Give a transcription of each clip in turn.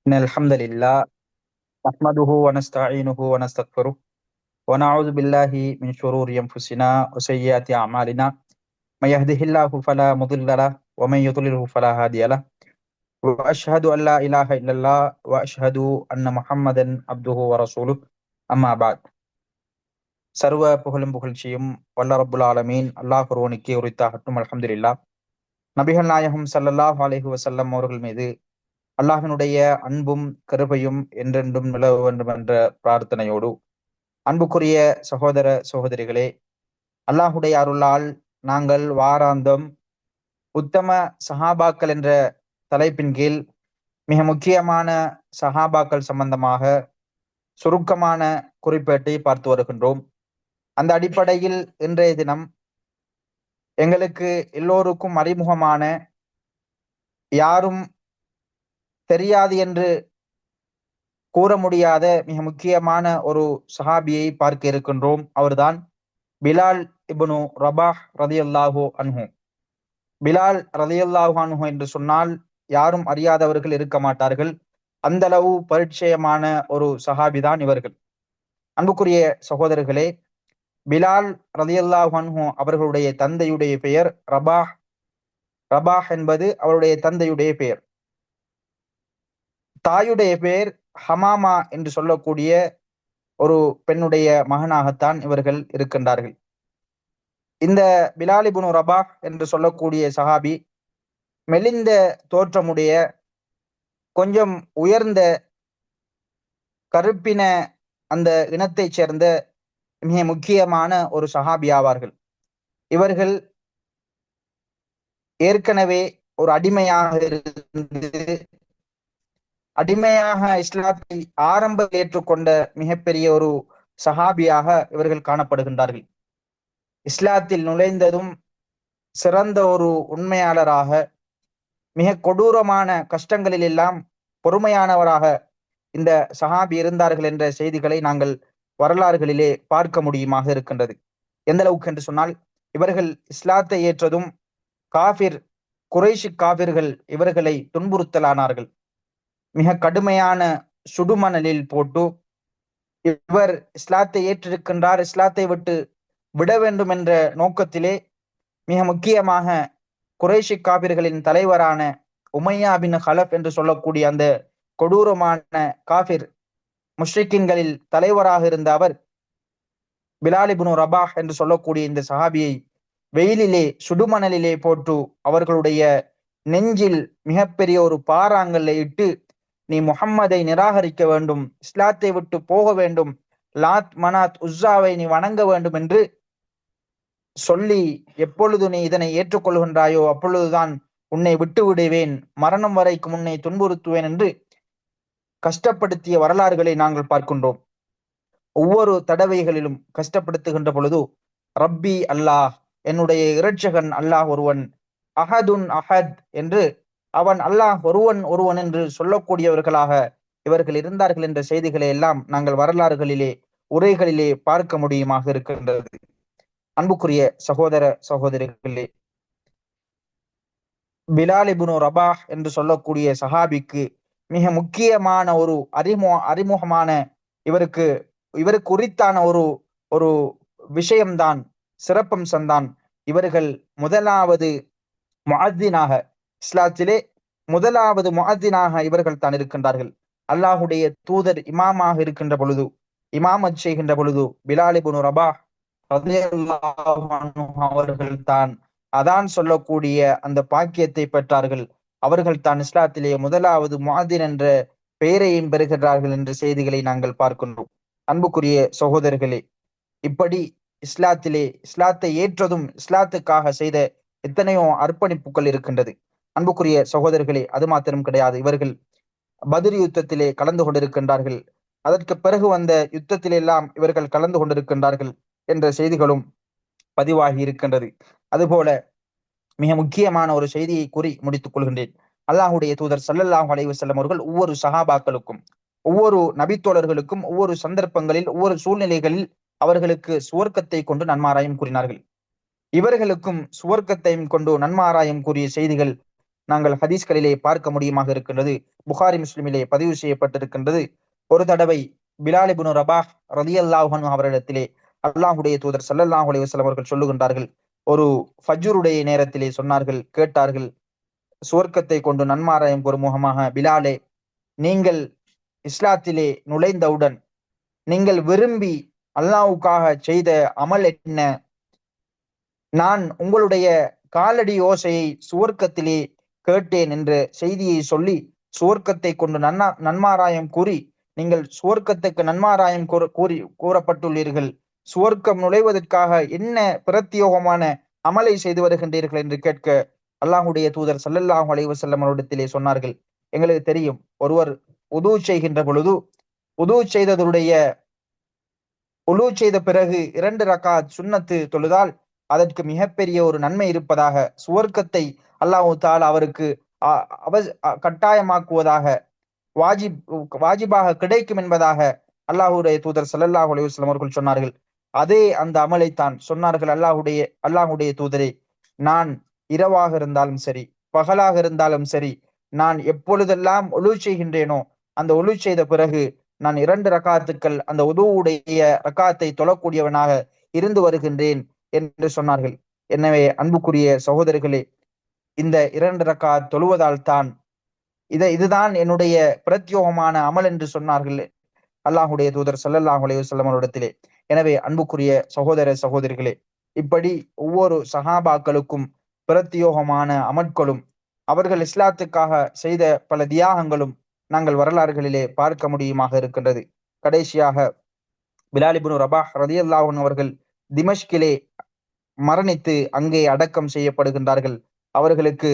إن الحمد لله نحمده ونستعينه ونستغفره ونعوذ بالله من شرور أنفسنا وسيئات أعمالنا من يهده الله فلا مضل له ومن يضلله فلا هادي له وأشهد أن لا إله إلا الله وأشهد أن محمدا عبده ورسوله أما بعد. சர்வ புகழும் புகழ்ச்சியும் வல்ல ரப்புல் ஆலமீன் அல்லாஹ் ஒருவனுக்கே உரித்தாகட்டும். அல்ஹம்துலில்லாஹ். நபிகள் நாயகம் ஸல்லல்லாஹு அலைஹி வஸல்லம் அவர்கள் மீது அல்லாஹினுடைய அன்பும் கருபையும் என்றென்றும் நிலவ வேண்டும் என்ற பிரார்த்தனையோடு, அன்புக்குரிய சகோதர சகோதரிகளே, அல்லாஹுடைய அருளால் நாங்கள் வாராந்தம் உத்தம சஹாபாக்கள் என்ற தலைப்பின் கீழ் மிக முக்கியமான சஹாபாக்கள் சம்பந்தமாக சுருக்கமான குறிப்பேட்டை பார்த்து வருகின்றோம். அந்த அடிப்படையில் இன்றைய தினம் எங்களுக்கு எல்லோருக்கும் அறிமுகமான, யாரும் தெரியாது என்று கூற முடியாத மிக முக்கியமான ஒரு சஹாபியை பார்க்க இருக்கின்றோம். அவர்தான் பிலால் இப்னு ரபாஹ் ரலியல்லாஹு அன்ஹு. பிலால் ரலியல்லாஹு அன்ஹு என்று சொன்னால் யாரும் அறியாதவர்கள் இருக்க மாட்டார்கள். அந்த அளவு பரிச்சயமான ஒரு சஹாபி தான் இவர்கள். அன்புக்குரிய சகோதரர்களே, பிலால் ரலியல்லாஹு அன்ஹு அவர்களுடைய தந்தையுடைய பெயர் ரபாஹ். ரபாஹ் என்பது அவருடைய தந்தையுடைய பெயர். தாயுடைய பெயர் ஹமாமா என்று சொல்லக்கூடிய ஒரு பெண்ணுடைய மகனாகத்தான் இவர்கள் இருக்கின்றார்கள். இந்த பிலால் இப்னு ரபாஹ் என்று சொல்லக்கூடிய சஹாபி மெலிந்த தோற்றமுடைய, கொஞ்சம் உயர்ந்த கருப்பின அந்த இனத்தைச் சேர்ந்த மிக முக்கியமான ஒரு சஹாபி ஆவார்கள். இவர்கள் ஏற்கனவே ஒரு அடிமையாக இருந்து இஸ்லாத்தை ஆரம்ப ஏற்றுக்கொண்ட மிகப்பெரிய ஒரு சஹாபியாக இவர்கள் காணப்படுகின்றார்கள். இஸ்லாத்தில் நுழைந்ததும் சிறந்த ஒரு உண்மையாளராக, மிக கொடூரமான கஷ்டங்களில் எல்லாம் பொறுமையானவராக இந்த சஹாபி இருந்தார்கள் என்ற செய்திகளை நாங்கள் வரலாறுகளிலே பார்க்க முடியுமாக இருக்கின்றது. எந்த அளவுக்கு என்று சொன்னால், இவர்கள் இஸ்லாத்தை ஏற்றதும் காஃபிர், குறைஷி காஃபிர்கள் இவர்களை துன்புறுத்தலானார்கள். மிக கடுமையான சுடுமணலில் போட்டு, இவர் இஸ்லாத்தை ஏற்றிருக்கின்றார், இஸ்லாத்தை விட்டு விட வேண்டும் என்ற நோக்கத்திலே மிக முக்கியமாக குறைஷி காபிர்களின் தலைவரான உமையா பின் ஹலப் என்று சொல்லக்கூடிய அந்த கொடூரமான காபிர் முஷ்ரிக்கின்களில் தலைவராக இருந்த அவர் பிலால் இப்னு ரபாஹ் என்று சொல்லக்கூடிய இந்த சஹாபியை வெயிலிலே சுடுமணலிலே போட்டு அவர்களுடைய நெஞ்சில் மிகப்பெரிய ஒரு பாறாங்கல்லை இட்டு, நீ முஹம்மதை நிராகரிக்க வேண்டும், இஸ்லாத்தை விட்டு போக வேண்டும், லாத் மனாத் உஸ்ஸாவை நீ வணங்க வேண்டும் என்று சொல்லி, எப்பொழுது நீ இதனை ஏற்றுக்கொள்கின்றாயோ அப்பொழுதுதான் உன்னை விட்டு விடுவேன், மரணம் வரைக்கும் உன்னை துன்புறுத்துவேன் என்று கஷ்டப்படுத்திய வரலாறுகளை நாங்கள் பார்க்கின்றோம். ஒவ்வொரு தடவைகளிலும் கஷ்டப்படுத்துகின்ற பொழுது, ரப்பி அல்லாஹ், என்னுடைய இரட்சகன் அல்லாஹ் ஒருவன், அஹதுன் அஹத் என்று அவன் அல்லாஹ் ஒருவன் ஒருவன் என்று சொல்லக்கூடியவர்களாக இவர்கள் இருந்தார்கள் என்ற செய்திகளை எல்லாம் நாங்கள் வரலாறுகளிலே, உரைகளிலே பார்க்க முடியுமாக இருக்கின்றது. அன்புக்குரிய சகோதர சகோதரிகளே, பிலால் இப்னு ரபாஹ் என்று சொல்லக்கூடிய சஹாபிக்கு மிக முக்கியமான ஒரு அறிமுகமான இவருக்கு உரித்தான ஒரு ஒரு விஷயம்தான், சிறப்பம்சம்தான், இவர்கள் முதலாவது முஅத்தினாக, இஸ்லாத்திலே முதலாவது முஅத்தினாக இவர்கள் தான் இருக்கின்றார்கள். அல்லாஹுடைய தூதர் இமாமாக இருக்கின்ற பொழுது, இமாமத் செய்கின்ற பொழுது பிலால் இப்னு ரபாஹ் அவர்கள் தான் அதான் சொல்லக்கூடிய அந்த பாக்கியத்தை பெற்றார்கள். அவர்கள் தான் இஸ்லாத்திலே முதலாவது முஅத்தின் என்ற பெயரையும் பெறுகிறார்கள் என்ற செய்திகளை நாங்கள் பார்க்கின்றோம். அன்புக்குரிய சகோதரர்களே, இப்படி இஸ்லாத்தை ஏற்றதும் இஸ்லாத்துக்காக செய்த எத்தனையோ அர்ப்பணிப்புகள் இருக்கின்றது. அன்புக்குரிய சகோதரர்களே, அது மாத்திரம் கிடையாது, இவர்கள் பத்ர் யுத்தத்திலே கலந்து கொண்டிருக்கின்றார்கள். அதற்கு பிறகு வந்த யுத்தத்திலெல்லாம் இவர்கள் கலந்து கொண்டிருக்கின்றார்கள் என்ற செய்திகளும் பதிவாகி இருக்கின்றது. அதுபோல மிக முக்கியமான ஒரு செய்தியை கூறி முடித்துக் கொள்கின்றேன். அல்லாஹுடைய தூதர் ஸல்லல்லாஹு அலைஹி வஸல்லம் அவர்கள் ஒவ்வொரு சஹாபாக்களுக்கும், ஒவ்வொரு நபித்தோழர்களுக்கும் ஒவ்வொரு சந்தர்ப்பங்களில், ஒவ்வொரு சூழ்நிலைகளில் அவர்களுக்கு சுவர்க்கத்தை கொண்டு நன்மாராயம் கூறினார்கள். இவர்களுக்கும் சுவர்க்கத்தையும் கொண்டு நன்மாராயம் கூறிய செய்திகள் நாங்கள் ஹதீஸ்களிலே பார்க்க முடியுமாக இருக்கின்றது. புகாரி முஸ்லிமிலே பதிவு செய்யப்பட்டிருக்கின்றது. ஒரு தடவை பிலால் இப்னு ரபாஹ் ரலியல்லாஹு அன்ஹு அவரிடத்திலே அல்லாஹுடைய தூதர் ஸல்லல்லாஹு அலைஹி வஸல்லம் அவர்கள் சொல்லுகின்றார்கள், ஒரு ஃபஜ்ருடைய நேரத்திலே சொன்னார்கள், கேட்டார்கள், சுவர்க்கத்தை கொண்டு நன்மாராயம் கூறும் முகமாக, பிலாலே, நீங்கள் இஸ்லாத்திலே நுழைந்தவுடன் நீங்கள் விரும்பி அல்லாஹ்வுக்காக செய்த அமல் என்ன? நான் உங்களுடைய காலடி ஓசையை சுவர்க்கத்திலே கேட்டேன் என்ற செய்தியை சொல்லி சுவர்க்கத்தை கொண்டு நன்மாராயம் கூறி, நீங்கள் சுவர்க்கத்துக்கு நன்மாராயம் கூறப்பட்டுள்ளீர்கள், சுவர்க்கம் நுழைவதற்காக என்ன பிரத்யோகமான அமலை செய்து வருகின்றீர்கள் என்று கேட்க அல்லாஹுடைய தூதர் ஸல்லல்லாஹு அலைஹி வஸல்லம் அவரிடத்திலே சொன்னார்கள், எங்களுக்கு தெரியும், ஒருவர் உது செய்கின்ற பொழுது உது செய்ததுடைய உலு செய்த பிறகு 2 ரக்காத் சுன்னத்து தொழுதால் அதற்கு மிகப்பெரிய ஒரு நன்மை இருப்பதாக, சுவர்க்கத்தை அல்லாஹு தஆலா அவருக்கு கட்டாயமாக்குவதாக, வாஜிபாக கிடைக்கும் என்பதாக அல்லாஹுடைய தூதர் ஸல்லல்லாஹு அலைஹி வஸல்லம் அவர்கள் சொன்னார்கள். அதே அந்த அமலைத்தான் சொன்னார்கள் அல்லாஹுடைய தூதரே, நான் இரவாக இருந்தாலும் சரி, பகலாக இருந்தாலும் சரி, நான் எப்பொழுதெல்லாம் ஒலு செய்கின்றேனோ அந்த ஒலு செய்த பிறகு நான் 2 ரக்காத்துக்கள் அந்த உதுவுடைய ரக்காத்தை தொழக்கூடியவனாக இருந்து வருகின்றேன் என்று சொன்னார்கள். எனவே அன்புக்குரிய சகோதரர்களே, இந்த 2 ரக்காத் தொழுவதால் தான் இதுதான் என்னுடைய பிரத்யோகமான அமல் என்று சொன்னார்கள் அல்லாஹுடைய தூதர் ஸல்லல்லாஹு அலைஹி வஸல்லம் அவரிடத்திலே. எனவே அன்புக்குரிய சகோதர சகோதரிகளே, இப்படி ஒவ்வொரு சஹாபாக்களுக்கும் பிரத்யோகமான அமல்களும் அவர்கள் இஸ்லாத்துக்காக செய்த பல தியாகங்களும் நாங்கள் வரலாறுகளிலே பார்க்க முடியுமாக இருக்கின்றது. கடைசியாக பிலால் இப்னு ரபாஹ் ரலியல்லாஹு அன்ஹு அவர்கள் திமஷ்கிலே மரணித்து அங்கே அடக்கம் செய்யப்படுகின்றார்கள். அவர்களுக்கு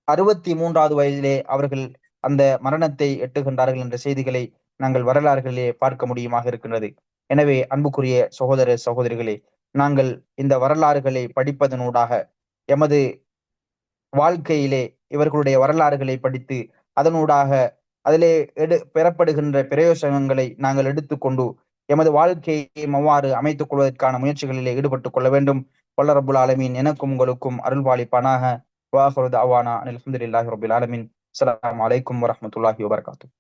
63வது வயதிலே அவர்கள் அந்த மரணத்தை எட்டுகின்றார்கள் என்ற செய்திகளை நாங்கள் வரலாறுகளிலே பார்க்க முடியுமாக இருக்கின்றது. எனவே அன்புக்குரிய சகோதர சகோதரிகளே, நாங்கள் இந்த வரலாறுகளை படிப்பதனூடாக எமது வாழ்க்கையிலே இவர்களுடைய வரலாறுகளை படித்து அதனூடாக அதிலே பெறப்படுகின்ற பிரயோசனங்களை நாங்கள் எடுத்துக்கொண்டு எமது வாழ்க்கையை அவ்வாறு அமைத்துக் கொள்வதற்கான முயற்சிகளிலே ஈடுபட்டுக் கொள்ள வேண்டும். வல்ல ரப்புல் ஆலமீன் எனக்கும் உங்களுக்கும் அருள்வாளிப்பானாக. வாஹிரு தஅவானா அல்ஹம்துலில்லாஹி ரப்பில் ஆலமீன். அஸ்ஸலாமு அலைக்கும் வரஹ்மத்துல்லாஹி வபரகாத்துஹு.